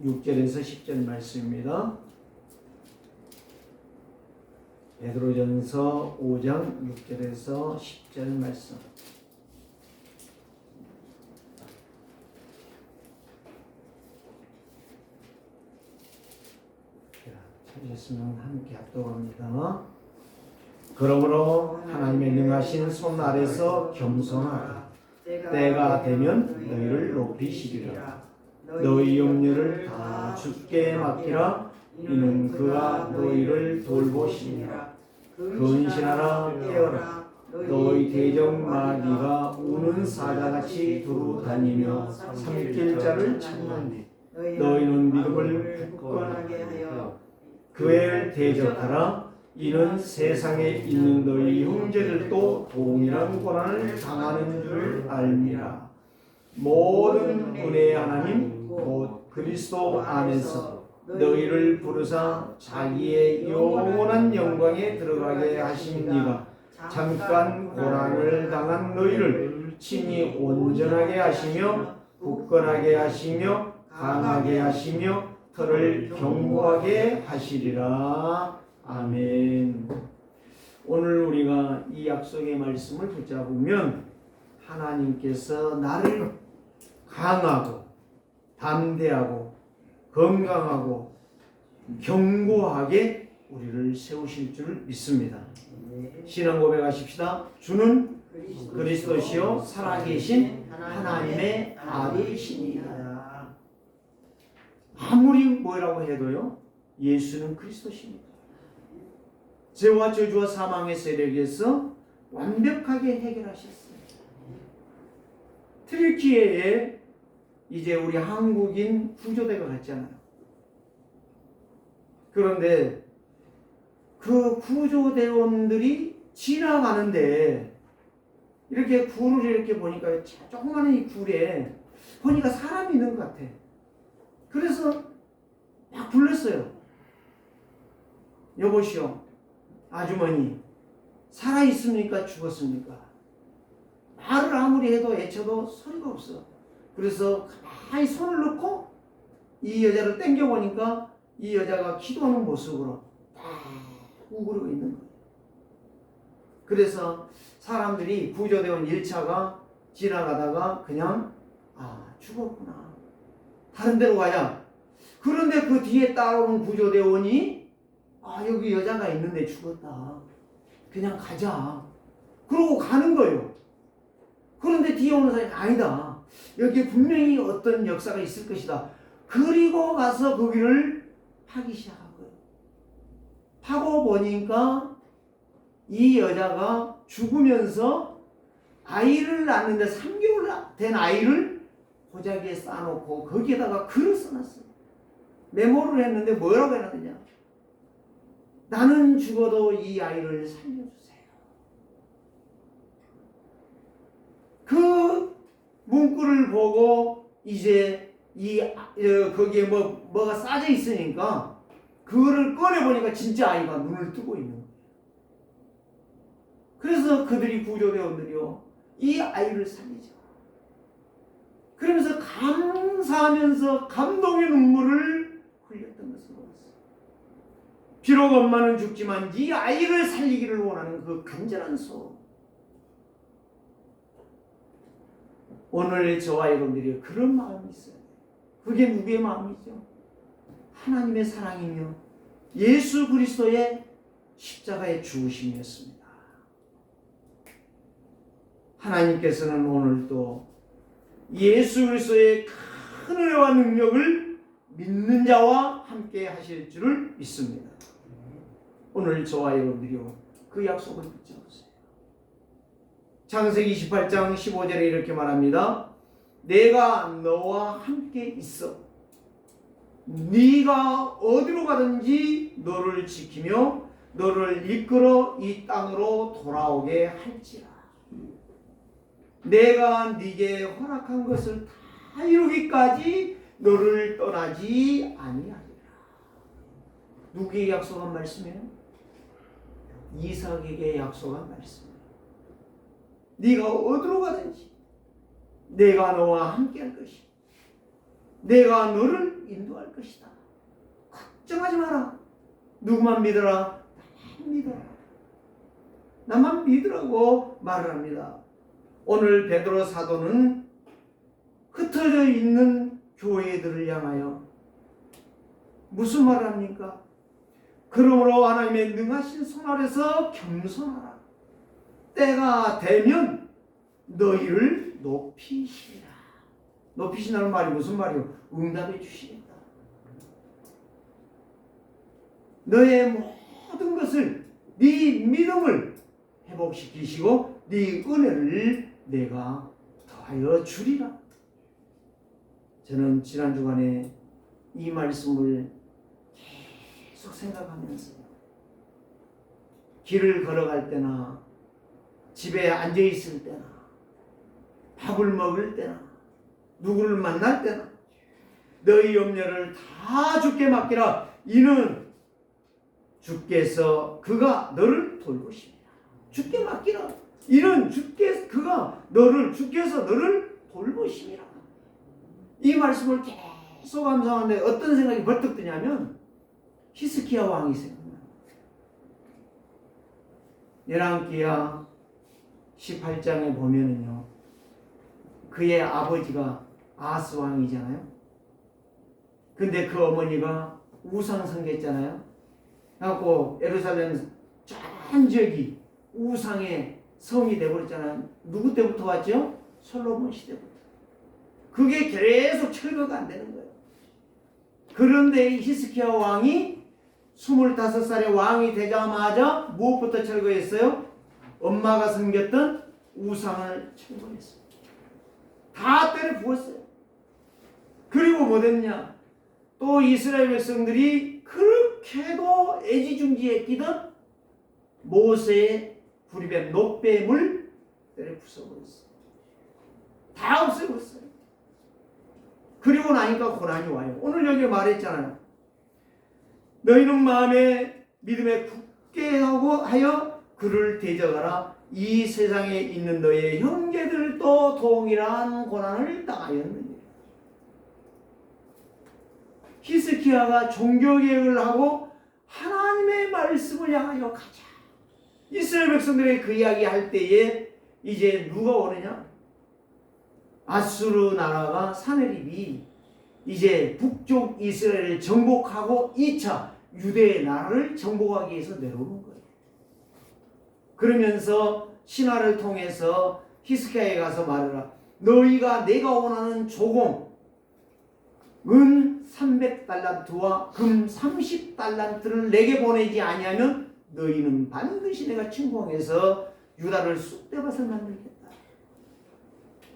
6절에서 10절 말씀입니다. 베드로전서 5장 6절에서 10절 말씀. 찾으셨으면 함께 합독합니다. 그러므로 하나님의 능하신 손 아래서 겸손하라. 때가 되면 너희를 높이시리라. 너희 염려를 다 주께 맡기라. 이는 그가 너희를 돌보시니라. 근신하라. 깨어라. 너희 대적 마귀가 우는 사자같이 두루 다니며 삼킬 자를 찾나니 너희는 믿음을 굳건하게 하여 그를 대적하라. 이는 세상에 있는 너희 형제들도 동일한 고난을 당하는 줄 알미라. 모든 은혜의 하나님 곧 그리스도 안에서 너희를 부르사 자기의 영원한 영광에 들어가게 하신 이가 잠깐 고난을 당한 너희를 친히 온전하게 하시며 굳건하게 하시며 강하게 하시며 터를 견고하게 하시리라. 아멘. 오늘 우리가 이 약속의 말씀을 붙잡으면 하나님께서 나를 강하고 담대하고 건강하고 견고하게 우리를 세우실 줄 믿습니다. 신앙 고백하십시다. 주는 그리스도시요 살아계신 하나님의 아들이시니라. 아무리 뭐라고 해도요, 예수는 그리스도십니다. 죄와 저주와 사망의 세력에서 완벽하게 해결하셨어요. 트리키예에 이제 우리 한국인 구조대가 갔잖아요. 그런데 그 구조대원들이 지나가는데 이렇게 굴을 이렇게 보니까 조그마한 이 굴에 보니까 사람이 있는 것 같아. 그래서 막 불렀어요. 여보시오, 아주머니, 살아있습니까? 죽었습니까? 말을 아무리 해도 애쳐도 소리가 없어. 그래서 가만히 손을 넣고 이 여자를 당겨보니까 이 여자가 기도하는 모습으로 딱 우그러고 있는 거예요. 그래서 사람들이 구조대원 1차가 지나가다가 그냥 죽었구나, 다른 데로 가자. 그런데 그 뒤에 따라오는 구조대원이 여기 여자가 있는데 죽었다, 그냥 가자, 그러고 가는 거예요. 그런데 뒤에 오는 사람이 아니다, 여기에 분명히 어떤 역사가 있을 것이다. 그리고 가서 거기를 파기 시작한 거예요. 파고 보니까 이 여자가 죽으면서 아이를 낳는데 3개월 된 아이를 보자기에 쌓아놓고 거기에다가 글을 써놨어요. 메모를 했는데 뭐라고 해놨느냐, 나는 죽어도 이 아이를 살려주세요. 그 문구를 보고 이제 거기에 뭐가 싸져 있으니까 그거를 꺼내보니까 진짜 아이가 눈을 뜨고 있는 거예요. 그래서 그들이 구조대원들이요, 이 아이를 살리자, 그러면서 감사하면서 감동의 눈물을 흘렸던 것으로 봤어요. 비록 엄마는 죽지만 이 아이를 살리기를 원하는 그 간절한 소원. 오늘 저와 여러분들이 그런 마음이 있어요. 그게 누구의 마음이죠? 하나님의 사랑이며 예수 그리스도의 십자가의 죽으심이었습니다. 하나님께서는 오늘도 예수 그리스도의 큰 은혜와 능력을 믿는 자와 함께 하실 줄을 믿습니다. 오늘 저와 여러분들이요, 그 약속을 붙잡으세요. 창세기 28장 15절에 이렇게 말합니다. 내가 너와 함께 있어 네가 어디로 가든지 너를 지키며 너를 이끌어 이 땅으로 돌아오게 할지라. 내가 네게 허락한 것을 다 이루기까지 너를 떠나지 아니하리라. 누구에게 약속한 말씀이에요? 이삭에게 약속한 말씀이에요. 네가 어디로 가든지 내가 너와 함께 할 것이다. 내가 너를 인도할 것이다. 걱정하지 마라. 누구만 믿어라? 나만 믿어라. 나만 믿으라고 말을 합니다. 오늘 베드로 사도는 흩어져 있는 교회들을 향하여 무슨 말을 합니까? 그러므로 하나님의 능하신 손 아래서 겸손하라. 때가 되면 너희를 높이시리라. 높이신다는 말이 무슨 말이요? 응답해 주시겠다. 너의 모든 것을, 네 믿음을 회복시키시고 네 은혜를 내가 더하여 주리라. 저는 지난 주간에 이 말씀을 계속 생각하면서 길을 걸어갈 때나 집에 앉아 있을 때나 밥을 먹을 때나 누구를 만날 때나 너희 염려를 다 주께 맡기라. 이는 주께서 그가 너를 돌보십니다. 주께 맡기라. 이는 주께서 너를 돌보십니다. 이 말씀을 계속 감상하는데 어떤 생각이 벌떡 드냐면 히스기야 왕이 생각나요. 열왕기하 18장에 보면은요, 그의 아버지가 아하스 왕이잖아요. 근데 그 어머니가 우상 섬겼잖아요. 그래갖고 예루살렘 전 지역이 우상의 성이 되어버렸잖아요. 누구 때부터 왔죠? 솔로몬 시대부터. 그게 계속 철거가 안 되는 거예요. 그런데 히스기야 왕이 25살에 왕이 되자마자 무엇부터 철거했어요? 엄마가 섬겼던 우상을 철거했어요. 다 때려 부었어요. 그리고 뭐 됐냐? 또 이스라엘 백성들이 그렇게도 애지중지에 끼던 모세의 불입의 녹뱀을 때려 부숴버렸어요. 다 없애버렸어요. 그리고 나니까 고난이 와요. 오늘 여기 말했잖아요. 너희는 마음에 믿음에 굳게 하여 그를 대적하라. 이 세상에 있는 너의 형제들도 동일한 고난을 당하였느니라. 히스기야가 종교개혁을 하고 하나님의 말씀을 향하여 가자. 이스라엘 백성들의 그 이야기 할 때에 이제 누가 오느냐? 아수르 나라가 사네립이 이제 북쪽 이스라엘을 정복하고 2차 유대의 나라를 정복하기 위해서 내려오는 거예요. 그러면서 신하를 통해서 히스기야에 가서 말하라. 너희가 내가 원하는 조공 은 300달란트와 금 30달란트를 내게 보내지 아니하면 너희는 반드시 내가 침공해서 유다를 쑥대밭을 만들겠다.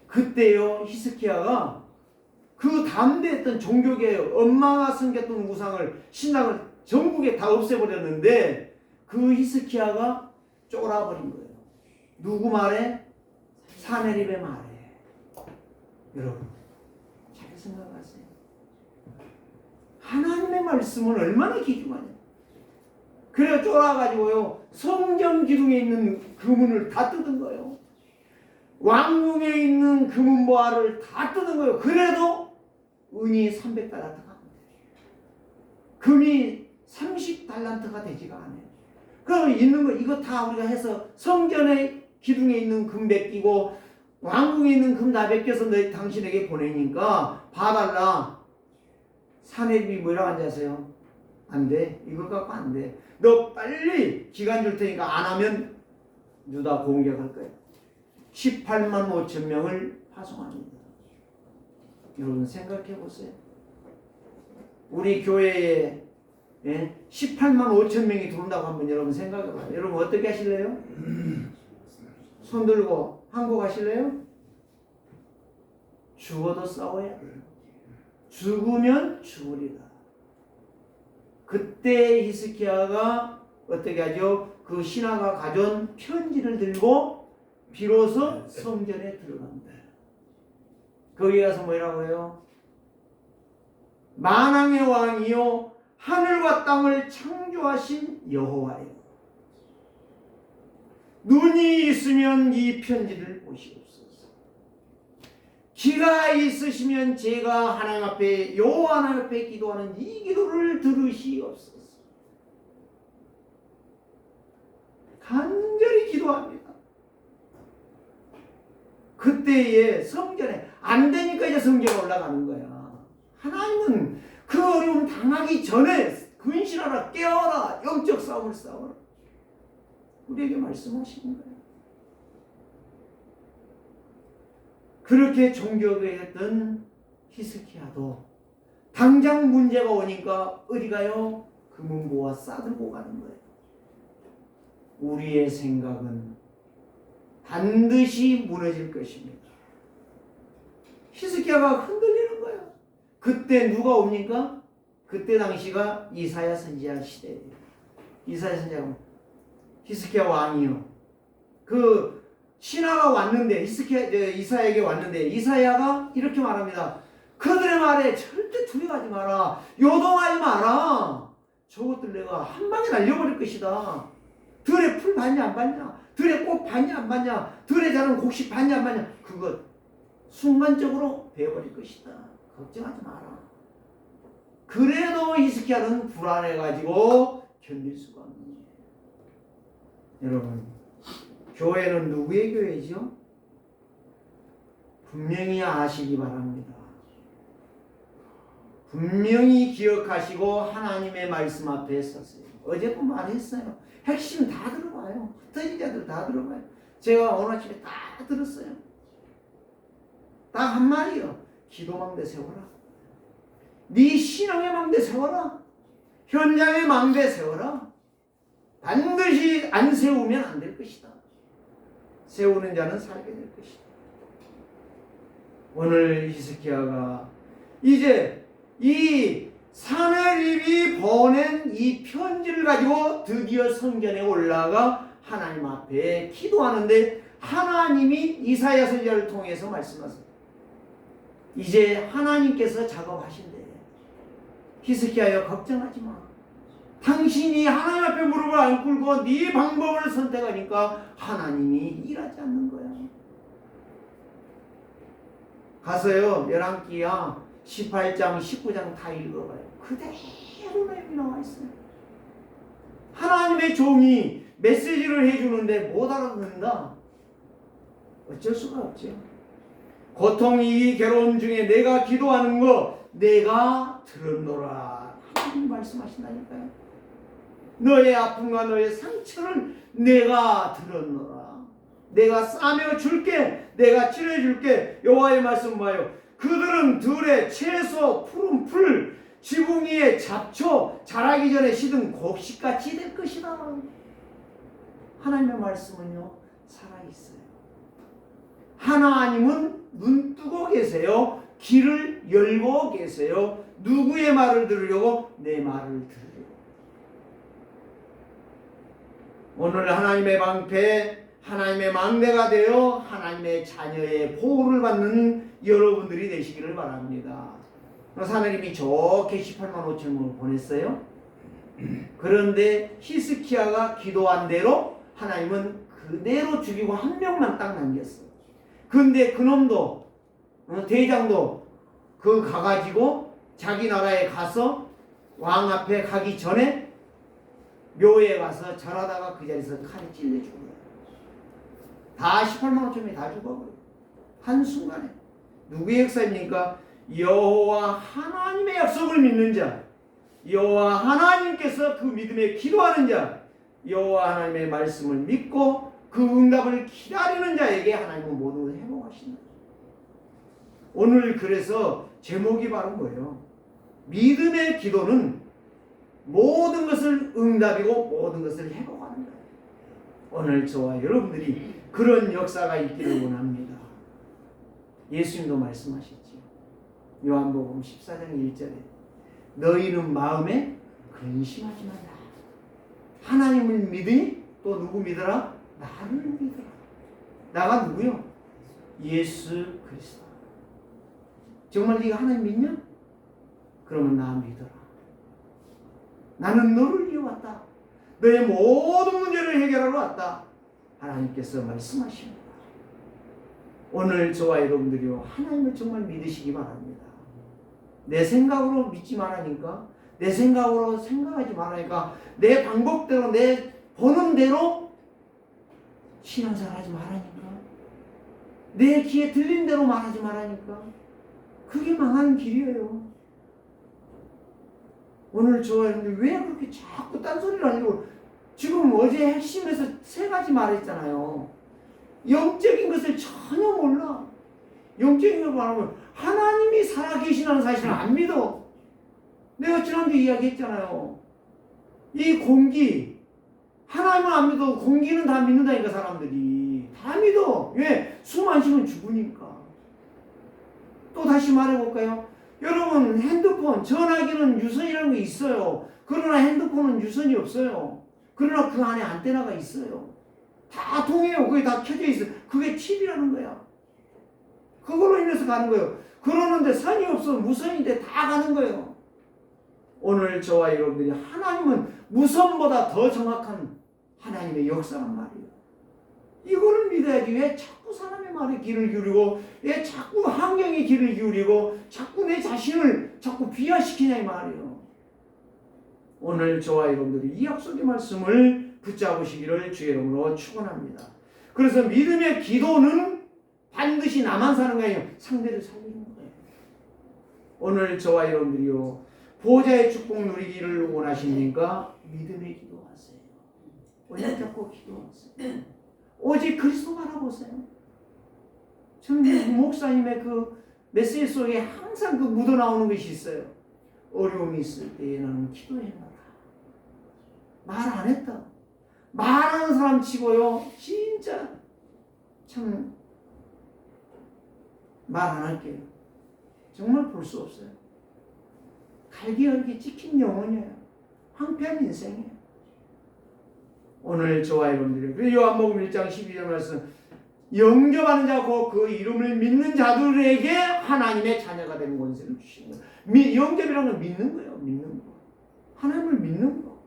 그때요 히스기야가 그 담대했던 종교개혁, 엄마가 섬겼던 우상을, 신당을 전국에 다 없애버렸는데 그 히스기야가 쫄아버린 거예요. 누구 말에? 사네립의 말에. 여러분 잘 생각하세요. 하나님의 말씀은 얼마나 귀중하냐. 그래 쫄아가지고요 성전 기둥에 있는 금은을 다 뜯은 거예요. 왕궁에 있는 금은보화를 다 뜯은 거예요. 그래도 은이 300달란트가 안 돼요. 금이 30달란트가 되지가 않아요. 그럼 있는 거 이거 다 우리가 해서 성전의 기둥에 있는 금 베끼고 왕궁에 있는 금 다 베껴서 당신에게 보내니까 봐달라. 사내비 뭐라고 앉아서요? 안 돼. 이거 갖고 안 돼. 너 빨리 기간 줄 테니까 안 하면 유다 공격할 거야. 18만 5천 명을 파송합니다. 여러분 생각해 보세요. 우리 교회에 18만 5천 명이 들어온다고 한번 여러분 생각해 봐요. 여러분 어떻게 하실래요? 손 들고 항복하실래요? 죽어도 싸워야 돼요. 죽으면 죽으리라. 그때 히스기야가 어떻게 하죠? 그 신하가 가져온 편지를 들고 비로소 성전에 들어갑니다. 거기 가서 뭐라고 해요? 만왕의 왕이요 하늘과 땅을 창조하신 여호와여, 눈이 있으면 이 편지를 보시옵소서. 기가 있으시면 제가 하나님 앞에 여호와 하나님 앞에 기도하는 이 기도를 들으시옵소서. 간절히 기도합니다. 그때에 성전에 안 되니까 이제 성전에 올라가는 거야. 하나님은 그 어려움 당하기 전에 근신하라, 깨어라, 영적 싸움을 싸워라. 우리에게 말씀하시는 거예요. 그렇게 존경을 했던 히스기야도 당장 문제가 오니까 어디 가요? 금은보화 싸들고 가는 거예요. 우리의 생각은 반드시 무너질 것입니다. 히스기야가 흔들리는 거예요. 그때 누가 옵니까? 그때 당시가 이사야 선지자 시대예요. 이사야 선지자가 히스기야 왕이요. 그 신하가 왔는데 이사야에게 왔는데 이사야가 이렇게 말합니다. 그들의 말에 절대 두려워하지 마라. 요동하지 마라. 저것들 내가 한 방에 날려버릴 것이다. 들에 풀 받냐 안 받냐? 들에 꽃 받냐 안 받냐? 들에 자란 곡식 받냐 안 받냐? 그것 순간적으로 베어버릴 것이다. 걱정하지 마라. 그래도 히스기야는 불안해가지고 견딜 수가 없는 거예요. 여러분, 교회는 누구의 교회죠? 분명히 아시기 바랍니다. 분명히 기억하시고 하나님의 말씀 앞에 섰어요. 어제도 말했어요. 핵심 다 들어봐요. 흩어진 자들 다 들어봐요. 제가 오늘 아침에 다 들었어요. 딱 한 말이요. 기도망대 세워라. 네 신앙의 망대 세워라. 현장의 망대 세워라. 반드시 안 세우면 안 될 것이다. 세우는 자는 살게 될 것이다. 오늘 히스기야가 이제 이 사무엘이 보낸 이 편지를 가지고 드디어 성전에 올라가 하나님 앞에 기도하는데 하나님이 이사야 선지자를 통해서 말씀하세요. 이제 하나님께서 작업하신대. 히스기야여 걱정하지 마. 당신이 하나님 앞에 무릎을 안 꿇고 네 방법을 선택하니까 하나님이 일하지 않는 거야. 가서요 열왕기야 18장 19장 다 읽어봐요. 그대로 내용이 나와 있어요. 하나님의 종이 메시지를 해주는데 못 알아듣는다. 어쩔 수가 없죠. 고통이 괴로움 중에 내가 기도하는 거 내가 들었노라. 하나님 말씀하신다니까요. 너의 아픔과 너의 상처를 내가 들었노라. 내가 싸매어 줄게. 내가 치료해 줄게. 여호와의 말씀 봐요. 그들은 들에 채소, 푸른 풀, 지붕 위에 잡초, 자라기 전에 시든 곡식같이 될 것이다. 하나님의 말씀은요 살아있어요. 하나님은 눈 뜨고 계세요. 귀를 열고 계세요. 누구의 말을 들으려고? 내 말을 들으려고. 오늘 하나님의 방패, 하나님의 망대가 되어 하나님의 자녀의 보호를 받는 여러분들이 되시기를 바랍니다. 하나님이 좋게 18만 5천을 보냈어요. 그런데 히스기야가 기도한 대로 하나님은 그대로 죽이고 한 명만 딱 남겼어요. 근데 그놈도 대장도 그 가가지고 자기 나라에 가서 왕 앞에 가기 전에 묘에 가서 절하다가 그 자리에서 칼이 찔려 죽은 거예요. 다 18만 5천명이 다 죽어버려요. 한순간에. 누구의 역사입니까? 여호와 하나님의 약속을 믿는 자, 여호와 하나님께서 그 믿음에 기도하는 자, 여호와 하나님의 말씀을 믿고 그 응답을 기다리는 자에게 하나님은 모든 걸 회복하신다. 오늘 그래서 제목이 바로 뭐예요? 믿음의 기도는 모든 것을 응답이고 모든 것을 회복하는 거예요. 오늘 저와 여러분들이 그런 역사가 있기를 원합니다. 예수님도 말씀하셨죠. 요한복음 14장 1절에 너희는 마음에 근심하지 말라. 하나님을 믿으니 또 누구 믿어라? 나를 믿어라. 나가 누구요? 예수 그리스도. 정말 네가 하나님 믿냐? 그러면 나 믿어라. 나는 너를 위해 왔다. 너의 모든 문제를 해결하러 왔다. 하나님께서 말씀하십니다. 오늘 저와 여러분들이요, 하나님을 정말 믿으시기 바랍니다. 내 생각으로 믿지 말라니까, 내 생각으로 생각하지 말라니까, 내 방법대로, 내 보는 대로 신앙생활 하지 말라니까, 내 귀에 들린 대로 말하지 말라니까. 그게 망하는 길이에요. 오늘 저와 여러분들 왜 그렇게 자꾸 딴소리를 하려고. 지금 어제 핵심에서 3가지 말했잖아요. 영적인 것을 전혀 몰라. 영적인 걸 말하면 하나님이 살아계시다는 사실을 안 믿어. 내가 지난주에 이야기했잖아요. 이 공기, 하나님은 안 믿어. 공기는 다 믿는다니까. 사람들이 다 믿어. 왜? 숨 안 쉬면 죽으니까. 또 다시 말해볼까요? 여러분, 핸드폰, 전화기는 유선이라는 게 있어요. 그러나 핸드폰은 유선이 없어요. 그러나 그 안에 안테나가 있어요. 다 통해요. 그게 다 켜져 있어요. 그게 칩이라는 거야. 그걸로 인해서 가는 거예요. 그러는데 선이 없어. 무선인데 다 가는 거예요. 오늘 저와 여러분들이 하나님은 무선보다 더 정확한 하나님의 역사란 말이에요. 이거를 믿어야지. 왜 자꾸 사람의 말에 귀를 기울이고, 왜 자꾸 환경에 귀를 기울이고, 자꾸 내 자신을 자꾸 비하시키냐 이 말이에요. 오늘 저와 여러분들이 이 약속의 말씀을 붙잡으시기를 주의 이름으로 축원합니다. 그래서 믿음의 기도는 반드시 나만 사는 게 아니에요. 상대를 살리는 거예요. 오늘 저와 여러분들이요, 보좌의 축복 누리기를 원하십니까? 믿음의 기도하세요. 원래 잡고 기도하세요. 오직 그리스도 바라보세요. 저는 목사님의 그 메시지 속에 항상 그 묻어나오는 것이 있어요. 어려움이 있을 때 나는 기도해놔라. 말 안 했다. 말하는 사람 치고요, 진짜 참 말 안 할게요. 정말 볼 수 없어요. 갈기갈기 찍힌 영혼이에요. 황폐한 인생이에요. 오늘 저와 여러분들이 요한복음 1장 12절 말씀, 영접하는 자고 그 이름을 믿는 자들에게 하나님의 자녀가 되는 권세를 주시는 거예요. 영접이라는 건 믿는 거예요. 믿는 거. 하나님을 믿는 거.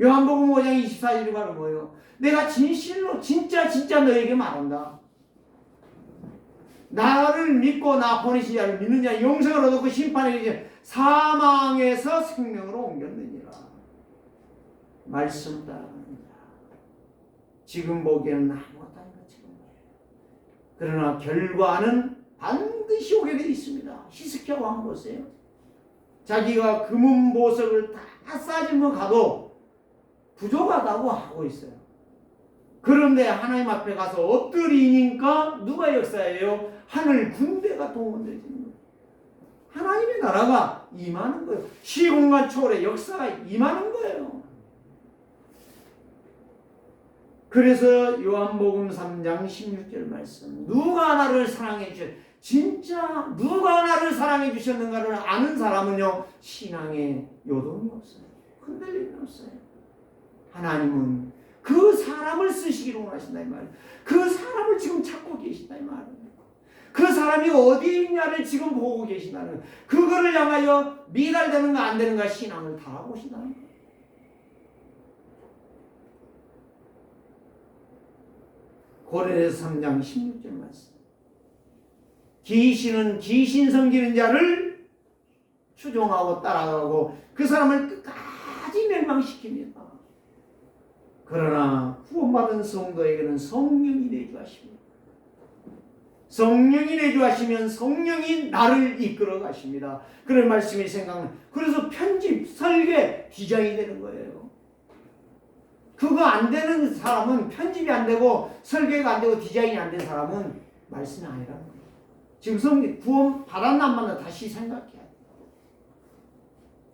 요한복음 5장 24절이 바로 뭐예요? 내가 진실로 진짜 너에게 말한다. 나를 믿고 나 보내신 자를 믿는 자 영생을 얻었고 심판에 이르지 사망에서 생명으로 옮겼느니라. 말씀 따라가는 자. 지금 보기에는 아무것도 아닌 것처럼 보여요. 그러나 결과는 반드시 오게 되어 있습니다. 히스기야 왕 보세요. 자기가 금은 보석을 다 싸지면 가도 부족하다고 하고 있어요. 그런데 하나님 앞에 가서 엎드리니까 누가 역사예요? 하늘 군대가 동원되지는 거예요. 하나님의 나라가 임하는 거예요. 시공간 초월의 역사가 임하는 거예요. 그래서 요한복음 3장 16절 말씀, 누가 나를 사랑해 주셨, 진짜 누가 나를 사랑해 주셨는가를 아는 사람은요, 신앙에 요동이 없어요. 흔들림이 없어요. 하나님은 그 사람을 쓰시기를 원하신다 이 말이에요. 그 사람을 지금 찾고 계신다 이 말이에요. 그 사람이 어디 있냐를 지금 보고 계신다는 거예요. 그거를 향하여 미달되는가 안 되는가 신앙을 달아보신다는 거예요. 고린도서 3장 16절 말씀. 귀신은 귀신 섬기는 자를 추종하고 따라가고 그 사람을 끝까지 멸망시킵니다. 그러나 구원받은 성도에게는 성령이 내주하십니다. 성령이 내주하시면 성령이 나를 이끌어 가십니다. 그런 말씀이 생각나요. 그래서 편집, 설계, 디자인이 되는 거예요. 그거 안 되는 사람은, 편집이 안 되고 설계가 안 되고 디자인이 안 된 사람은 말씀이 아니라는 거예요. 지금 구원 받았나 안 받았나 다시 생각해야 돼요.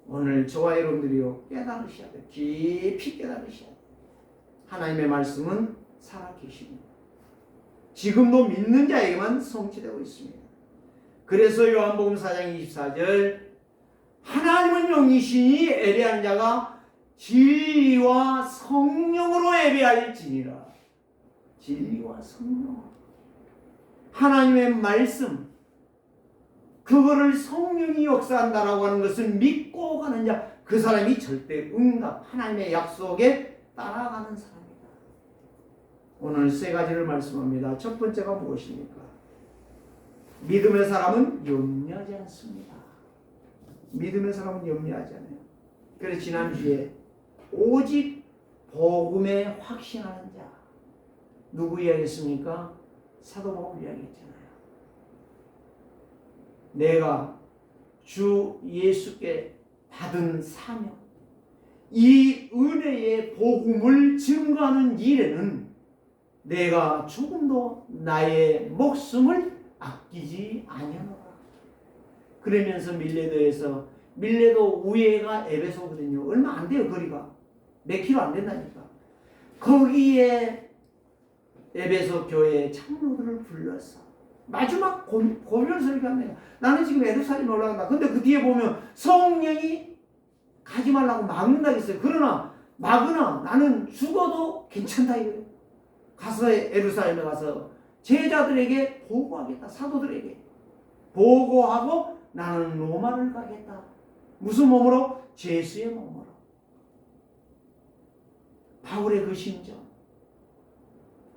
오늘 저와 여러분들이요, 깨달으셔야 돼요. 깊이 깨달으셔야 돼요. 하나님의 말씀은 살아계십니다. 지금도 믿는 자에게만 성취되고 있습니다. 그래서 요한복음 4장 24절, 하나님은 영이시니 예배하는 자가 진리와 성령으로 예배할지니라. 진리와 성령. 하나님의 말씀, 그거를 성령이 역사한다라고 하는 것을 믿고 가는 자, 그 사람이 절대 응답, 하나님의 약속에 따라가는 사람이다. 오늘 세 가지를 말씀합니다. 첫 번째가 무엇입니까? 믿음의 사람은 염려하지 않습니다. 믿음의 사람은 염려하지 않아요. 그래서 지난주에 오직 복음에 확신하는 자, 누구 이야기했습니까? 사도 바울 이야기했잖아요. 내가 주 예수께 받은 사명, 이 은혜의 복음을 증거하는 일에는 내가 조금도 나의 목숨을 아끼지 아니하노라. 그러면서 밀레도 우회가 에베소거든요. 얼마 안 돼요. 거리가 몇 킬로 안 된다니까. 거기에 에베소 교회 장로들을 불러서 마지막 고별 설교합니다. 나는 지금 예루살렘에 올라간다. 근데 그 뒤에 보면 성령이 가지 말라고 막는다 했어요. 그러나 막으나 나는 죽어도 괜찮다 이거예요. 가서 예루살렘에 가서 제자들에게 보고하겠다. 사도들에게 보고하고 나는 로마를 가겠다. 무슨 몸으로? 예수의 몸으로. 바울의 그 심정.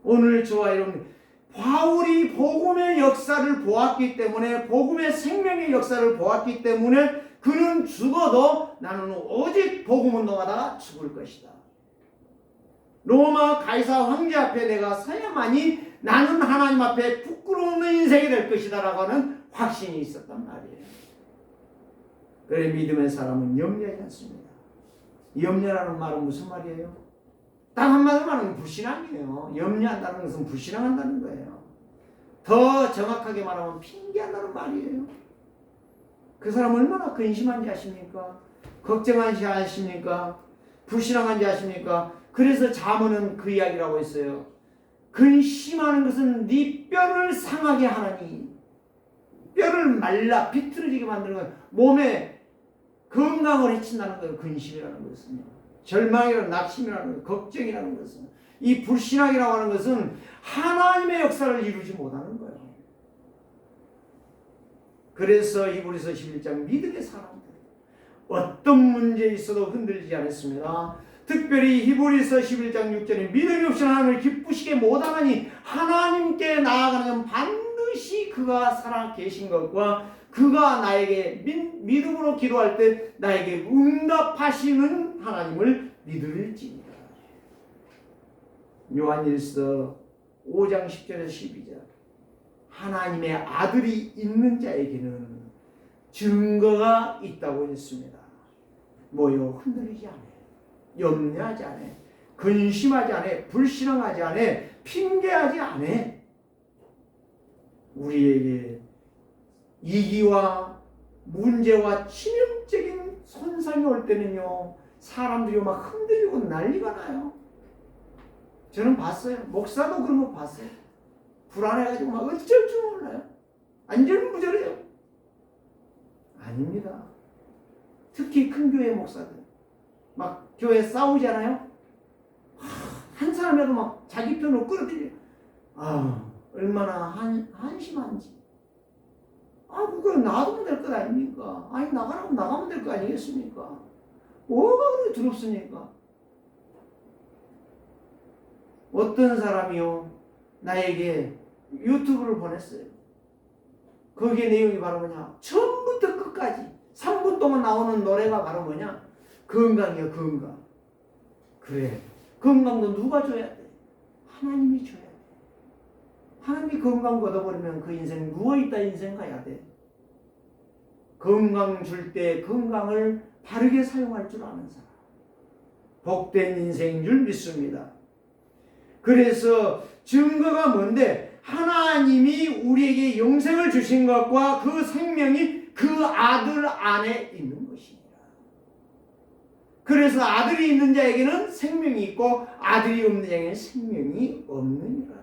오늘 저와 여러분, 바울이 복음의 역사를 보았기 때문에, 복음의 생명의 역사를 보았기 때문에 그는 죽어도 나는 오직 복음 운동하다가 죽을 것이다. 로마 가이사 황제 앞에 내가 서야만이 나는 하나님 앞에 부끄러운 인생이 될 것이다 라고 하는 확신이 있었단 말이에요. 그래 믿음의 사람은 염려하지 않습니다. 염려라는 말은 무슨 말이에요? 딱 한마디로 말하면 불신앙이에요. 염려한다는 것은 불신앙한다는 거예요. 더 정확하게 말하면 핑계한다는 말이에요. 그 사람 얼마나 근심한지 아십니까? 걱정한지 아십니까? 불신앙한지 아십니까? 그래서 잠언은 그 이야기라고 했어요. 근심하는 것은 네 뼈를 상하게 하나니, 뼈를 말라 비틀어지게 만드는 건 몸에 건강을 해친다는 거예요. 근심이라는 것은요. 절망이라는, 낙심이라는 것, 걱정이라는 것은, 이 불신앙이라고 하는 것은 하나님의 역사를 이루지 못하는 거예요. 그래서 히브리서 11장 믿음의 사람들, 어떤 문제에 있어도 흔들리지 않았습니다. 특별히 히브리서 11장 6절에 믿음이 없이 하나님을 기쁘시게 못하나니 하나님께 나아가는 건 반드시 그가 살아 계신 것과 그가 나에게 믿음으로 기도할 때 나에게 응답하시는 하나님을 믿을지니라. 요한일서 5장 10절에서 12절, 하나님의 아들이 있는 자에게는 증거가 있다고 했습니다. 뭐요? 흔들리지 않아요. 염려하지 않아요. 근심하지 않아요. 불신앙하지 않아요. 핑계하지 않아요. 우리에게 이기와 문제와 치명적인 손상이 올 때는요, 사람들이 막 흔들리고 난리가 나요. 저는 봤어요. 목사도 그런 거 봤어요. 불안해가지고 막 어쩔 줄 몰라요. 안절부절해요. 아닙니다. 특히 큰 교회 목사들 막 교회 싸우잖아요. 한 사람이라도 막 자기 편으로 끌어들여요. 얼마나 한심한지. 그거 놔두면 될 것 아닙니까? 아니 나가라고 나가면 될 거 아니겠습니까? 뭐가 그렇게 두렵습니까? 어떤 사람이요 나에게 유튜브를 보냈어요. 거기에 내용이 바로 뭐냐, 처음부터 끝까지 3분 동안 나오는 노래가 바로 뭐냐, 건강이야. 건강. 그래, 건강도 누가 줘야 돼? 하나님이 줘야 돼. 하나님이 건강 걷어버리면 그 인생 누워있다 인생 가야 돼. 건강 줄 때 건강을 바르게 사용할 줄 아는 사람, 복된 인생인 줄 믿습니다. 그래서 증거가 뭔데? 하나님이 우리에게 영생을 주신 것과 그 생명이 그 아들 안에 있는 것입니다. 그래서 아들이 있는 자에게는 생명이 있고 아들이 없는 자에게는 생명이 없느니라.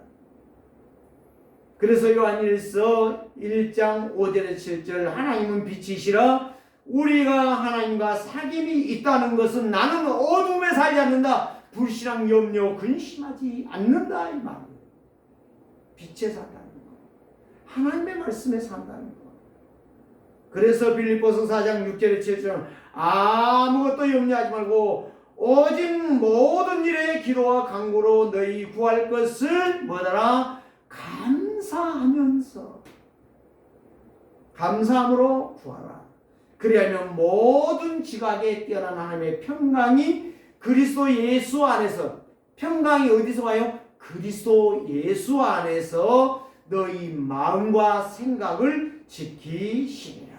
그래서 요한일서 1장 5절에서 7절, 하나님은 빛이시라 우리가 하나님과 사귐이 있다는 것은 나는 어둠에 살지 않는다, 불신앙, 염려, 근심하지 않는다 이 말이에요. 빛에 산다는 거, 하나님의 말씀에 산다는 거. 그래서 빌립보서 4장 6절에 7절, 아무것도 염려하지 말고 오직 모든 일에 기도와 간구로 너희 구할 것을 뭐더라? 감사함으로 구하라. 그리하면 모든 지각에 뛰어난 하나님의 평강이 그리스도 예수 안에서, 평강이 어디서 와요? 그리스도 예수 안에서 너희 마음과 생각을 지키시리라.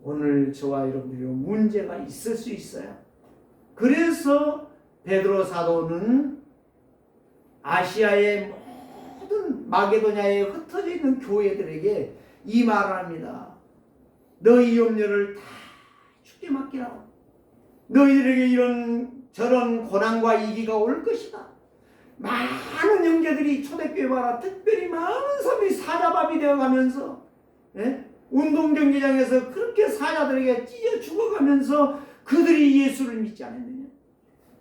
오늘 저와 여러분들이 문제가 있을 수 있어요. 그래서 베드로 사도는 아시아의 모든 마게도냐에 흩어져 있는 교회들에게 이 말을 합니다. 너희 염려를 다 주께 맡기라. 너희들에게 이런 저런 고난과 위기가 올 것이다. 많은 형제들이 초대교회 봐라. 특별히 많은 사람들이 사자밥이 되어가면서, 예? 운동경기장에서 그렇게 사자들에게 찢어 죽어가면서 그들이 예수를 믿지 않았느냐.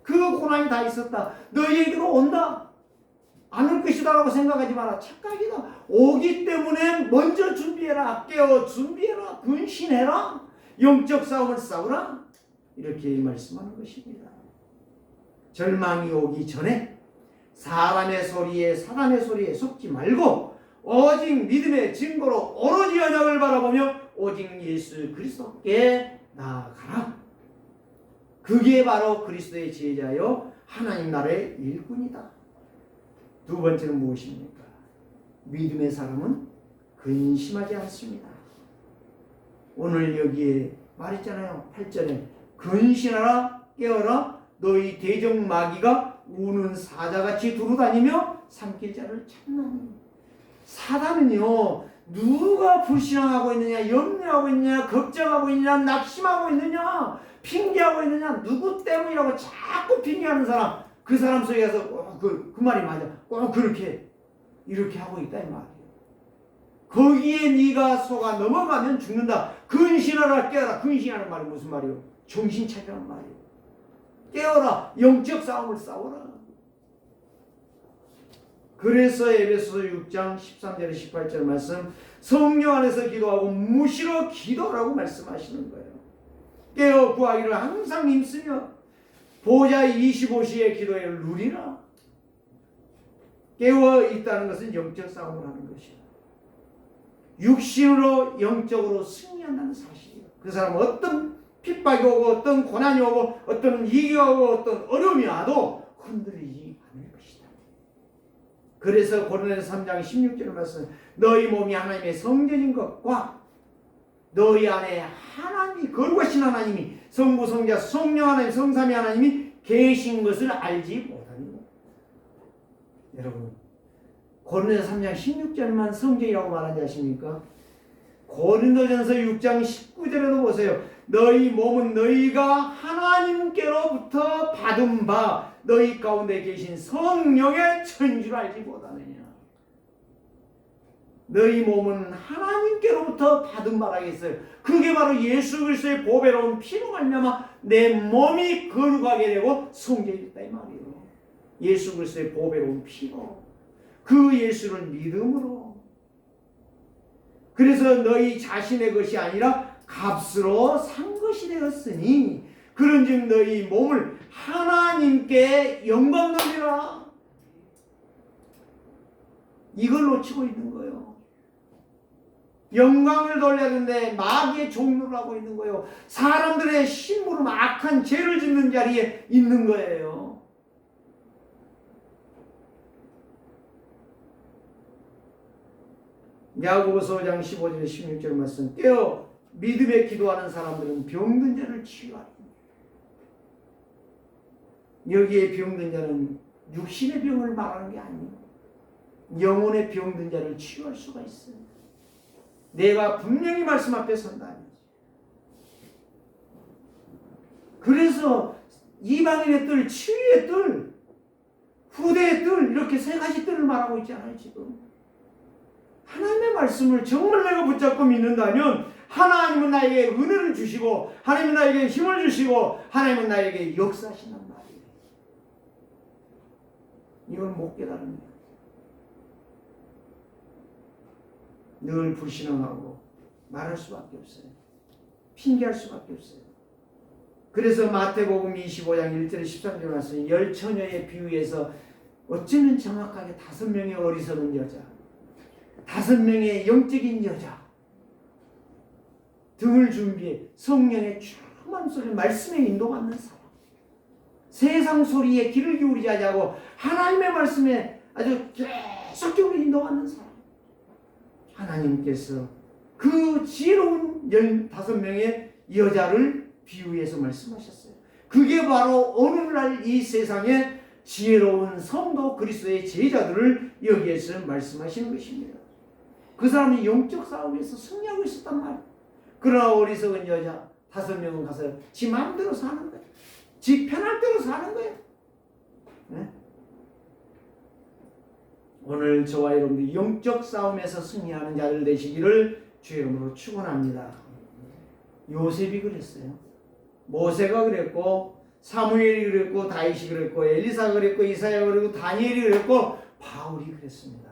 그 고난이 다 있었다. 너희에게로 온다. 안 올 것이다 라고 생각하지 마라. 착각이다. 오기 때문에 먼저 준비해라. 깨어 준비해라. 근신해라. 영적 싸움을 싸우라. 이렇게 말씀하는 것입니다. 절망이 오기 전에 사람의 소리에 사람의 소리에 속지 말고 오직 믿음의 증거로 오로지 언약을 바라보며 오직 예수 그리스도께 나아가라. 그게 바로 그리스도의 제자요 하나님 나라의 일꾼이다. 두 번째는 무엇입니까? 믿음의 사람은 근심하지 않습니다. 오늘 여기에 말했잖아요. 8절에 근신하라 깨어라 너희 대적 마귀가 우는 사자같이 두루다니며 삼킬 자를 찾나니. 사단은요, 누가 불신앙하고 있느냐, 염려하고 있느냐, 걱정하고 있느냐, 낙심하고 있느냐, 핑계하고 있느냐, 누구 때문이라고 자꾸 핑계하는 사람, 그 사람 속에서 그 말이 맞아. 꼭 그렇게 이렇게 하고 있다 이 말이에요. 거기에 네가 속아 넘어가면 죽는다. 근신하라 깨어라. 근신하는 말이 무슨 말이에요? 정신 차리라는 말이에요. 깨어라. 영적 싸움을 싸워라. 그래서 에베소서 6장 13절에 18절 말씀 성령 안에서 기도하고 무시로 기도하라고 말씀하시는 거예요. 깨어 구하기를 항상 힘쓰며 보좌의 25시의 기도에 누리라. 깨어 있다는 것은 영적 싸움을 하는 것이에요. 육신으로 영적으로 승리한다는 사실이에요. 그 사람은 어떤 핍박이 오고 어떤 고난이 오고 어떤 위기가 오고 어떤 어려움이 와도 흔들리지 않을 것이다. 그래서 고린도서 3장 16절 말씀 너희 몸이 하나님의 성전인 것과 너희 안에 하나님이 거룩하신 하나님이 성부 성자 성령 하나님 성삼위 하나님이 계신 것을 알지 못하니. 여러분 고린도서 3장 16절만 성전이라고 말하지 않습니까? 고린도전서 6장 19절에도 보세요. 너희 몸은 너희가 하나님께로부터 받은 바 너희 가운데 계신 성령의 천 줄 알지 못하느냐. 너희 몸은 하나님께로부터 받은 바라고 했어요. 그게 바로 예수 그리스도의 보배로운 피로 말미암아 내 몸이 거룩하게 되고 성전이 됐다 이 말이에요. 예수 그리스도의 보배로운 피로 그 예수를 믿음으로. 그래서 너희 자신의 것이 아니라 값으로 산 것이 되었으니 그런즉 너희 몸을 하나님께 영광 돌리라. 이걸 놓치고 있는 거예요. 영광을 돌려야 되는데 마귀의 종로를 하고 있는 거예요. 사람들의 심부름 악한 죄를 짓는 자리에 있는 거예요. 야고보서 5장 15절 16절 말씀 깨어 믿음에 기도하는 사람들은 병든 자를 치유하리. 여기에 병든 자는 육신의 병을 말하는 게 아니에요. 영혼의 병든 자를 치유할 수가 있어요. 내가 분명히 말씀 앞에 선다니. 그래서 이방인의 뜰, 치유의 뜰, 후대의 뜰 이렇게 세 가지 뜰을 말하고 있잖아요. 지금 하나님의 말씀을 정말 내가 붙잡고 믿는다면 하나님은 나에게 은혜를 주시고 하나님은 나에게 힘을 주시고 하나님은 나에게 역사하신단 말이에요. 이걸 못 깨달은 거예요. 늘 불신앙하고 말할 수밖에 없어요. 신기할 수밖에 없어요. 그래서 마태복음 25장 1절 13절 말씀 열 처녀의 비유에서 어쩌면 정확하게 5명의 어리석은 여자, 5명의 영적인 여자 등을 준비해 성령의 충만 소리 말씀에 인도받는 사람, 세상 소리에 귀를 기울이지 않고 하나님의 말씀에 아주 계속적으로 인도받는 사람, 하나님께서 그 지혜로운 15명의 여자를 비유해서 말씀하셨어요. 그게 바로 오늘날 이 세상에 지혜로운 성도 그리스도의 제자들을 여기에서 말씀하시는 것입니다. 그 사람이 영적 싸움에서 승리하고 있었단 말이에요. 그러나 어리석은 여자 5명은 가서 지 마음대로 사는 거예요. 지 편할 대로 사는 거예요. 네? 오늘 저와 여러분들 영적 싸움에서 승리하는 자들 되시기를 주의 이름으로 축원합니다. 요셉이 그랬어요. 모세가 그랬고 사무엘이 그랬고 다윗이 그랬고 엘리사가 그랬고 이사야가 그랬고 다니엘이 그랬고 바울이 그랬습니다.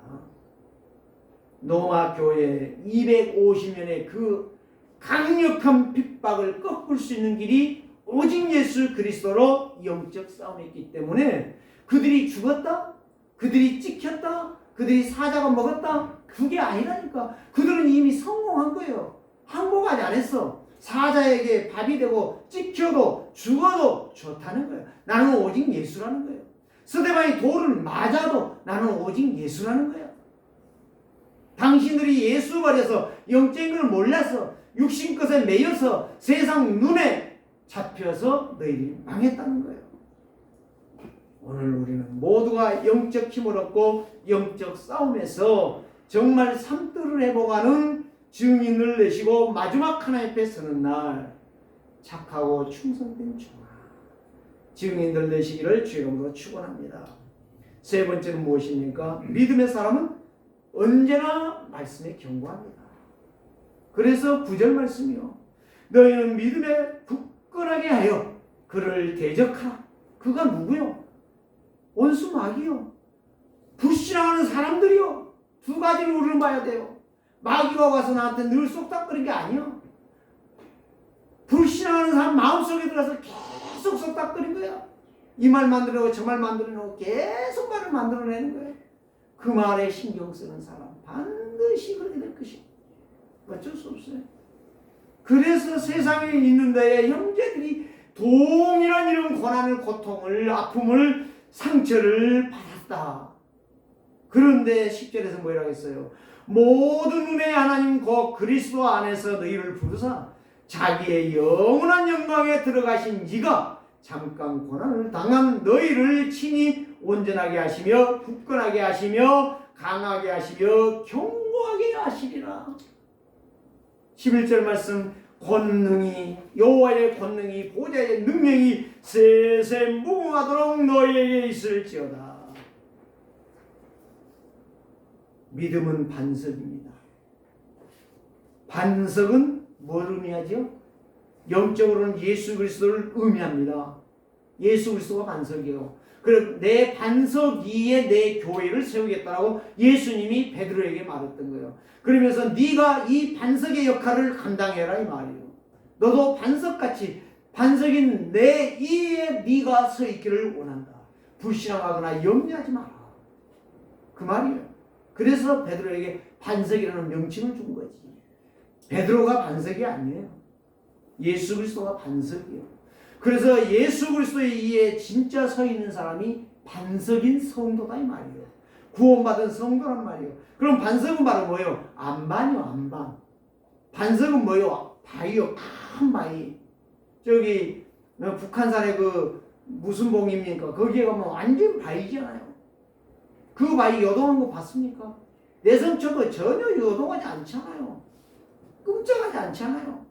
로마 교회 250년의 그 강력한 핍박을 꺾을 수 있는 길이 오직 예수 그리스도로 영적 싸움이었기 때문에 그들이 죽었다, 그들이 찍혔다, 그들이 사자가 먹었다, 그게 아니라니까. 그들은 이미 성공한 거예요. 항복하지 않았어. 사자에게 밥이 되고 찍혀도 죽어도 좋다는 거예요. 나는 오직 예수라는 거예요. 스데반이 돌을 맞아도 나는 오직 예수라는 거예요. 당신들이 예수 버려서 영적인 걸 몰라서 육신 것에 매여서 세상 눈에 잡혀서 너희들이 망했다는 거예요. 오늘 우리는 모두가 영적 힘을 얻고 영적 싸움에서 정말 삼뜰을 회복하는 증인을 내시고 마지막 하나님 앞에 서는 날 착하고 충성된 종아 증인들 되시기를 주의 이름으로 축원합니다. 세 번째는 무엇입니까? 믿음의 사람은 언제나 말씀에 경고합니다. 그래서 9절 말씀이요. 너희는 믿음에 굳건하게 하여 그를 대적하라. 그가 누구요? 원수 마귀요. 불신앙하는 사람들이요. 두 가지를 우리는 봐야 돼요. 마귀가 와서 나한테 늘 쏙닥거리는 게 아니요. 불신앙하는 사람 마음속에 들어서 계속 쏙닥거리는 거야. 이 말 만들어내고 저 말 만들어내고 계속 말을 만들어내는 거예요. 그 말에 신경 쓰는 사람 반드시 그렇게 될 것이고 어쩔 수 없어요. 그래서 세상에 있는 데에 형제들이 동일한 이런 고난을, 고통을, 아픔을, 상처를 받았다. 그런데 10절에서 뭐라고 했어요? 모든 은혜의 하나님 곧 그리스도 안에서 너희를 부르사 자기의 영원한 영광에 들어가신 이가 잠깐 고난을 당한 너희를 친히 온전하게 하시며 굳건하게 하시며 강하게 하시며 견고하게 하시리라. 11절 말씀 권능이 여호와의 권능이 보좌의 능력이 세세 무궁하도록 너희에게 있을지어다. 믿음은 반석입니다. 반석은 뭘 의미하죠? 영적으로는 예수 그리스도를 의미합니다. 예수 그리스도가 반석이에요. 그럼 내 반석 위에 내 교회를 세우겠다라고 예수님이 베드로에게 말했던 거예요. 그러면서 네가 이 반석의 역할을 감당해라 이 말이에요. 너도 반석같이 반석인 내 위에 네가 서 있기를 원한다. 불신앙하거나 염려하지 마라. 그 말이에요. 그래서 베드로에게 반석이라는 명칭을 준 거지. 베드로가 반석이 아니에요. 예수 그리스도가 반석이에요. 그래서 예수 그리스도의 위에 진짜 서 있는 사람이 반석인 성도다 이 말이에요. 구원받은 성도란 말이에요. 그럼 반석은 바로 뭐예요? 안반이요, 안반. 반석은 뭐예요? 바위요, 큰 바위. 저기 북한산에 그 무슨 봉입니까? 거기에 가면 완전 바위잖아요. 그 바위 요동한 거 봤습니까? 내성쳐도 전혀 요동하지 않잖아요. 끔찍하지 않잖아요.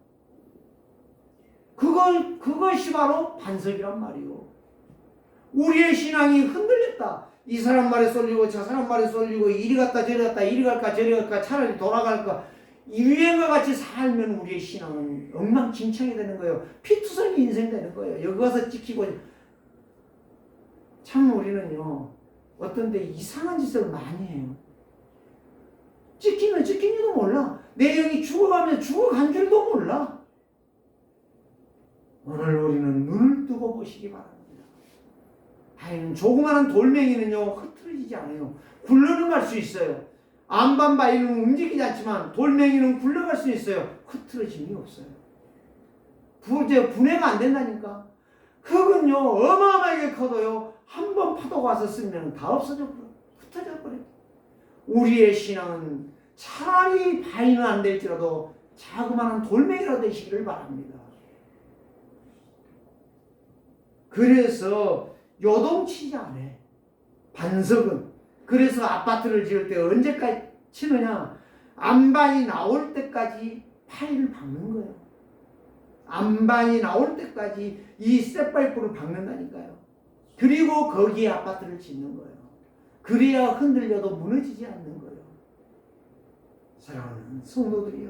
그것이 바로 반석이란 말이요. 우리의 신앙이 흔들렸다. 이 사람 말에 쏠리고 저 사람 말에 쏠리고 이리 갔다 저리 갔다 이리 갈까 저리 갈까 차라리 돌아갈까 유행과 같이 살면 우리의 신앙은 엉망진창이 되는 거예요. 피투성이 인생 되는 거예요. 여기 가서 찍히고 참 우리는요 어떤 데 이상한 짓을 많이 해요. 찍히면 찍힌지도 몰라. 내 영이 죽어가면 죽어간 줄도 몰라. 오늘 우리는 눈을 뜨고 보시기 바랍니다. 다행히 조그마한 돌멩이는요 흐트러지지 않아요. 굴러갈 수 있어요. 암반바위는 움직이지 않지만 돌멩이는 굴러갈 수 있어요. 흐트러짐이 없어요. 분해가 안 된다니까. 흙은요 어마어마하게 커도요 한 번 파도가 와서 쓰면 다 없어져 버려. 흩어져 버려. 우리의 신앙은 차라리 바위는 안 될지라도 자그마한 돌멩이라도 되시기를 바랍니다. 그래서 요동치지 않아. 반석은. 그래서 아파트를 지을 때 언제까지 치느냐? 안반이 나올 때까지 파이를 박는 거예요. 안반이 나올 때까지 이 쇠파이프를 박는다니까요. 그리고 거기에 아파트를 짓는 거예요. 그래야 흔들려도 무너지지 않는 거예요. 사랑하는 성도들이요,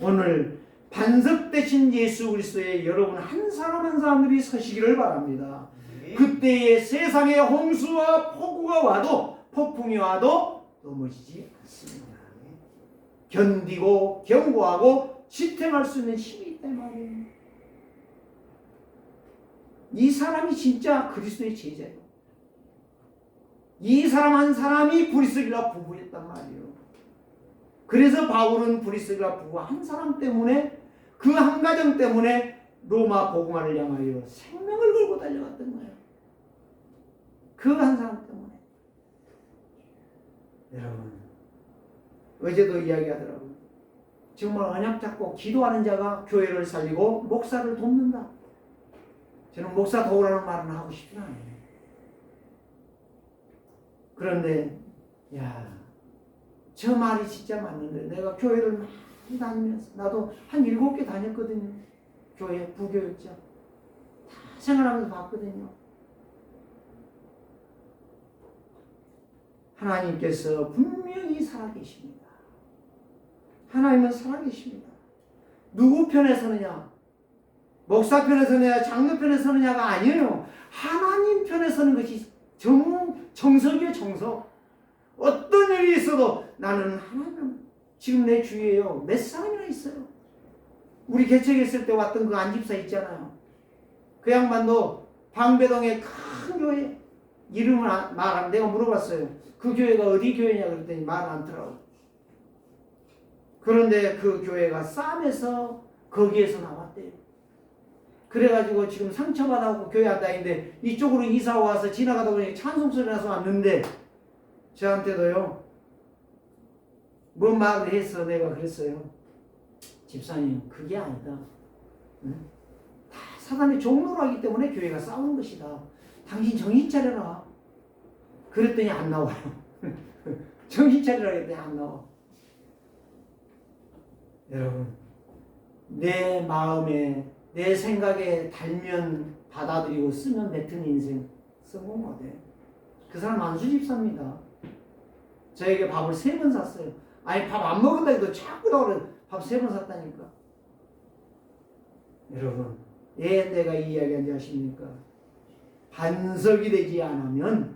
오늘 반석 되신 예수 그리스도의 여러분 한 사람 한 사람들이 서시기를 바랍니다. 그때에 세상의 홍수와 폭우가 와도, 폭풍이 와도 넘어지지 않습니다. 견디고 견고하고 지탱할 수 있는 힘이 있단 말이에요. 이 사람이 진짜 그리스도의 제자예요. 이 사람 한 사람이 브리스길라 부부였단 말이에요. 그래서 바울은 브리스길라 부부 한 사람 때문에, 그 한 가정 때문에 로마 복음화를 향하여 생명을 걸고 달려갔던 거예요. 그 한 사람 때문에. 여러분, 어제도 이야기하더라고요. 정말 언약 잡고 기도하는 자가 교회를 살리고 목사를 돕는다. 저는 목사 도우라는 말은 하고 싶지 않아요. 그런데 저 말이 진짜 맞는데, 내가 교회를 많이 다니면서, 나도 한 7개 다녔거든요. 교회 부교육자 다 생활하면서 봤거든요. 하나님께서 분명히 살아계십니다. 하나님은 살아계십니다. 누구 편에 서느냐? 목사 편에 서느냐? 장로 편에 서느냐가 아니에요. 하나님 편에 서는 것이 정석이에요. 정석. 어떤 일이 있어도 나는 하나님, 지금 내 주위에요 몇 사람이나 있어요. 우리 개척했을 때 왔던 그 안집사 있잖아요. 그 양반도 방배동의 큰 교회, 이름을 말, 내가 물어봤어요. 그 교회가 어디 교회냐 그랬더니 말 않더라고. 그런데 그 교회가 쌈에서 거기에서 나왔대요. 그래가지고 지금 상처받아갖고 교회 안 다니는데, 이쪽으로 이사 와서 지나가다 보니 찬송 소리 나서 왔는데, 저한테도요 뭔 말을 해서 내가 그랬어요. 집사님, 그게 아니다. 응? 다 사단의 종로로 하기 때문에 교회가 싸우는 것이다. 당신 정신 차려라. 그랬더니 안 나와요. 정신 차리라 했더니 안 나와. 여러분, 내 마음에, 내 생각에 달면 받아들이고 쓰면 뱉은 인생 성공 못해. 그 사람 안수 집사입니다. 저에게 밥을 3번 샀어요. 아니, 밥 안 먹은다 해도 자꾸 나오래. 밥 3번 샀다니까. 여러분, 왜 내가 이 이야기한지 아십니까? 반석이 되지 않으면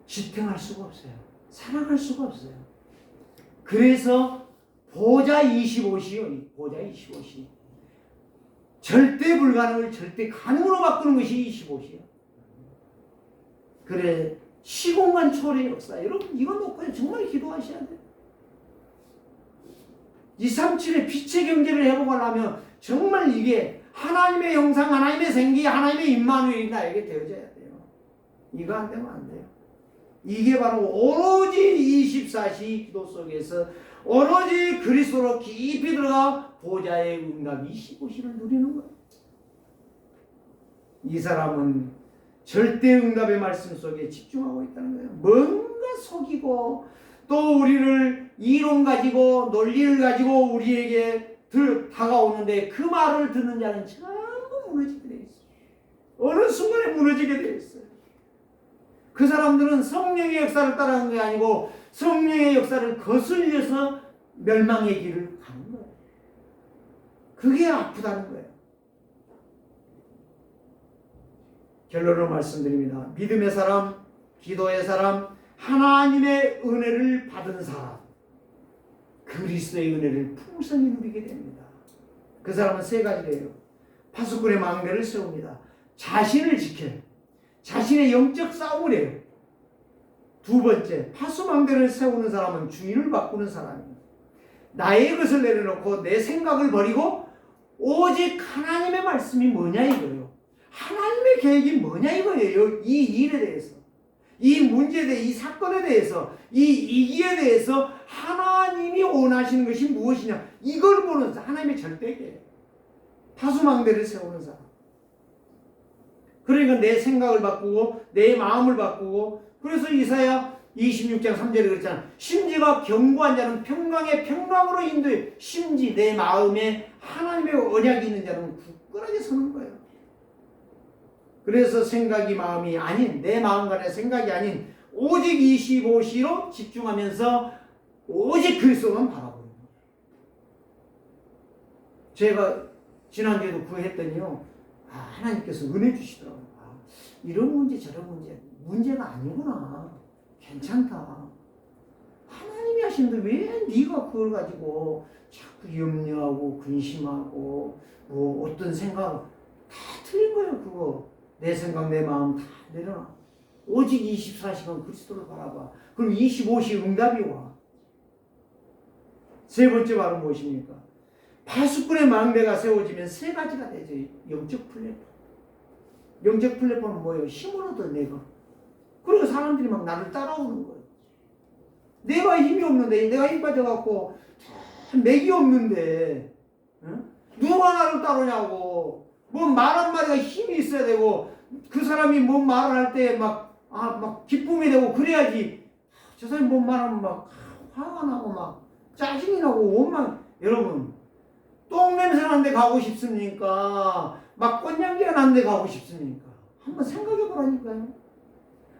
지탱할 수가 없어요. 살아갈 수가 없어요. 그래서 보자 25시요. 보자 25시. 절대 불가능을 절대 가능으로 바꾸는 것이 25시요. 그래, 시공간 초월의 역사. 여러분, 이거 놓고 정말 기도하셔야 돼요. 237의 빛의 경제를 회복하려면 정말 이게 하나님의 형상, 하나님의 생기, 하나님의 임마누엘이 나에게 되어져야 돼요. 이거 안 되면 안 돼요. 이게 바로 오로지 24시 기도 속에서 오로지 그리스도로 깊이 들어가 보좌의 응답 25시를 누리는 거예요. 이 사람은 절대 응답의 말씀 속에 집중하고 있다는 거예요. 뭔가 속이고 또 우리를 이론 가지고 논리를 가지고 우리에게 다가오는데, 그 말을 듣는 자는 전부 무너지게 되어 있어요. 어느 순간에 무너지게 되어 있어요. 그 사람들은 성령의 역사를 따라가는 게 아니고 성령의 역사를 거슬려서 멸망의 길을 가는 거예요. 그게 아프다는 거예요. 결론을 말씀드립니다. 믿음의 사람, 기도의 사람, 하나님의 은혜를 받은 사람, 그리스도의 은혜를 풍성히 누리게 됩니다. 그 사람은 3가지래요. 파수꾼의 망대를 세웁니다. 자신을 지켜요. 자신의 영적 싸움을 해요. 두 번째, 파수망대를 세우는 사람은 주인을 바꾸는 사람이에요. 나의 것을 내려놓고 내 생각을 버리고 오직 하나님의 말씀이 뭐냐 이거예요. 하나님의 계획이 뭐냐 이거예요. 이 일에 대해서, 이 문제에 대해, 이 사건에 대해서, 이 이기에 대해서 하나님이 원하시는 것이 무엇이냐, 이걸 보는 하나님의 절대계예요. 파수망대를 세우는 사람. 그러니까 내 생각을 바꾸고 내 마음을 바꾸고, 그래서 이사야 26장 3절에 그랬잖아. 심지가 견고한 자는 평강의 평강으로 인도해. 심지 내 마음에 하나님의 언약이 있는 자는 굳건하게 서는 거예요. 그래서 생각이 마음이 아닌, 내 마음간의 생각이 아닌 오직 25시로 집중하면서 오직 그리스도만 바라보는 거예요. 제가 지난주에도 구했더니요, 하나님께서 은혜 주시더라고요. 이런 문제 저런 문제가 아니구나, 괜찮다. 하나님이 하시는데 왜 네가 그걸 가지고 자꾸 염려하고 근심하고 뭐 어떤 생각, 다 틀린 거예요. 그거 내 생각 내 마음 다 내려놔. 오직 24시간 그리스도를 바라봐. 그럼 25시 응답이 와. 세 번째 말은 무엇입니까? 파수꾼의 망대가 세워지면 세 가지가 되죠. 영적 플랫폼. 영적 플랫폼은 뭐예요? 힘을 얻어 내가. 그리고 사람들이 막 나를 따라오는 거예요. 내가 힘이 없는데, 내가 힘 빠져갖고 맥이 없는데, 응? 누가 나를 따르냐고. 뭐 말 한마디가 힘이 있어야 되고, 그 사람이 뭔 말을 할 때 막 기쁨이 되고 그래야지. 저 사람이 뭔 말하면 막 화가 나고 막 짜증이 나고 원망. 여러분, 똥 냄새 나는 데 가고 싶습니까? 막 꽃향기가 나는 데 가고 싶습니까? 한번 생각해 보라니까요.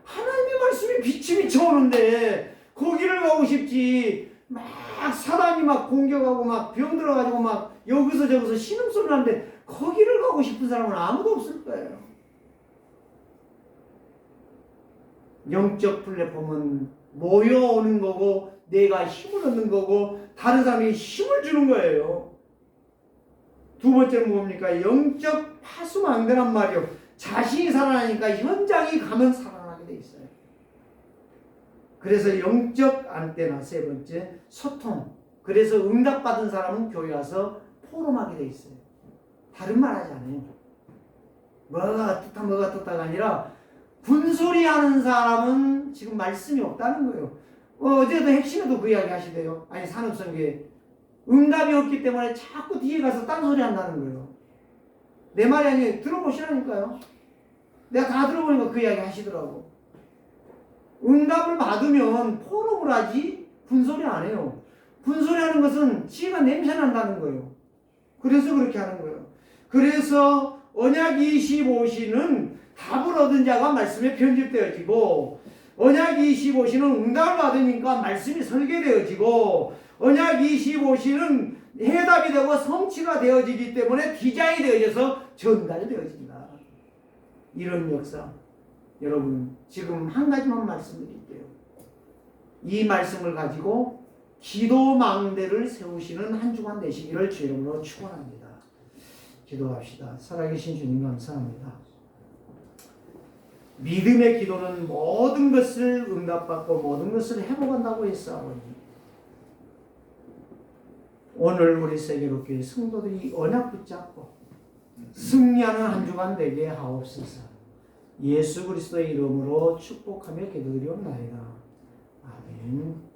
하나님의 말씀이 빛이 비쳐오는데 거기를 가고 싶지. 막 사람이 막 공격하고 막 병 들어가지고 막 여기서 저기서 신음소리 나는데 거기를 가고 싶은 사람은 아무도 없을 거예요. 영적 플랫폼은 모여오는 거고 내가 힘을 얻는 거고 다른 사람이 힘을 주는 거예요. 두 번째는 뭡니까? 영적 파수망대란 말이요. 자신이 살아나니까 현장이 가면 살아나게 돼 있어요. 그래서 영적 안테나. 세 번째, 소통. 그래서 응답받은 사람은 교회 와서 포럼하게 돼 있어요. 다른 말 하지 않아요. 뭐가 뜻하가 아니라 분소리하는 사람은 지금 말씀이 없다는 거예요. 어제도 핵심에도 그 이야기 하시대요. 아니, 산업성교회 응답이 없기 때문에 자꾸 뒤에 가서 딴소리 한다는 거예요. 내 말이 아니에요. 들어보시라니까요. 내가 다 들어보니까 그 이야기 하시더라고. 응답을 받으면 포럼을 하지 분소리 안 해요. 분소리 하는 것은 지가 냄새 난다는 거예요. 그래서 그렇게 하는 거예요. 그래서 언약 25시는 답을 얻은 자가 말씀에 편집되어지고, 언약 25시는 응답을 받으니까 말씀이 설계되어지고, 언약 25시는 해답이 되고 성취가 되어지기 때문에 디자인이 되어져서 전달이 되어진다. 이런 역사. 여러분, 지금 한 가지만 말씀드릴게요. 이 말씀을 가지고 기도망대를 세우시는 한 주간 되시기를 주 이름으로 축원합니다. 기도합시다. 살아계신 주님 감사합니다. 믿음의 기도는 모든 것을 응답받고 모든 것을 회복한다고 했사오니, 오늘 우리 세계로교회 성도들이 언약 붙잡고 승리하는 한 주간 되게 하옵소서. 예수 그리스도의 이름으로 축복하며 기도드리옵나이다. 아멘.